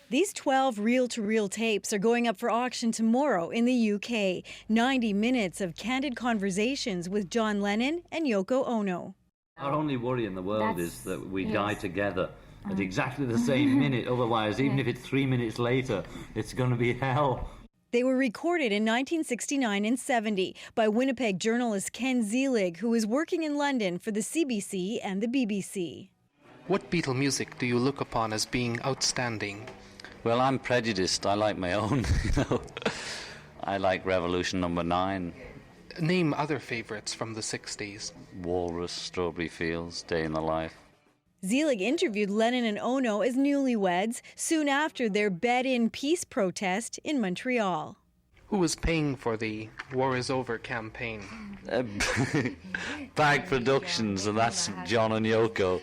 These 12 reel-to-reel tapes are going up for auction tomorrow in the UK. 90 minutes of candid conversations with John Lennon and Yoko Ono. Our only worry in the world is that we die together at exactly the same minute. Otherwise, even if it's 3 minutes later, it's going to be hell. They were recorded in 1969 and 70 by Winnipeg journalist Ken Zielig, who was working in London for the CBC and the BBC. What Beatle music do you look upon as being outstanding? Well, I'm prejudiced. I like my own, I like Revolution Number 9. Name other favourites from the 60s. Walrus, Strawberry Fields, Day in the Life. Zielig interviewed Lennon and Ono as newlyweds soon after their bed-in peace protest in Montreal. Who was paying for the War is Over campaign? Bag Productions, and that's John and Yoko.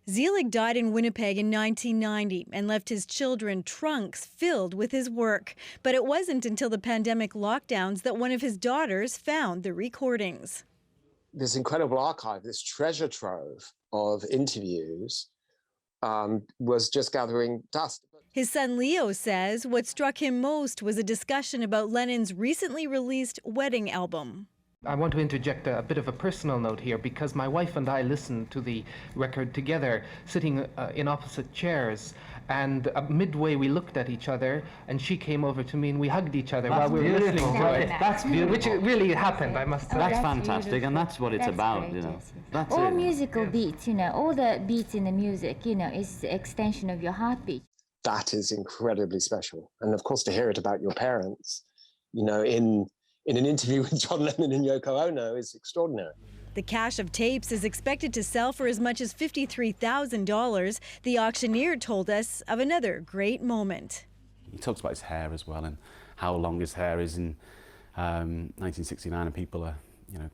Zielig died in Winnipeg in 1990 and left his children trunks filled with his work. But it wasn't until the pandemic lockdowns that one of his daughters found the recordings. This incredible archive, this treasure trove of interviews was just gathering dust. His son Leo says what struck him most was a discussion about Lennon's recently released wedding album. I want to interject a bit of a personal note here, because my wife and I listened to the record together, sitting in opposite chairs, and midway we looked at each other, and she came over to me and we hugged each other while we were listening to it. That's beautiful. Which really happened, I must say. That's fantastic, beautiful. And that's what it's about, great, you know. Yes. That's all it. musical beats, all the beats in the music, is the extension of your heartbeat. That is incredibly special. And of course, to hear it about your parents, in an interview with John Lennon and Yoko Ono is extraordinary. The cache of tapes is expected to sell for as much as $53,000. The auctioneer told us of another great moment. He talks about his hair as well and how long his hair is in 1969, and people are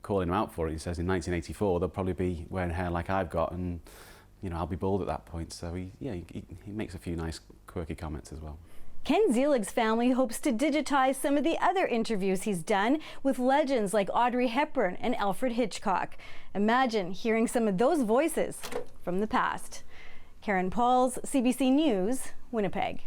calling him out for it. He says in 1984 they'll probably be wearing hair like I've got, and I'll be bald at that point. So he makes a few nice quirky comments as well. Ken Zielig's family hopes to digitize some of the other interviews he's done with legends like Audrey Hepburn and Alfred Hitchcock. Imagine hearing some of those voices from the past. Karen Pauls, CBC News, Winnipeg.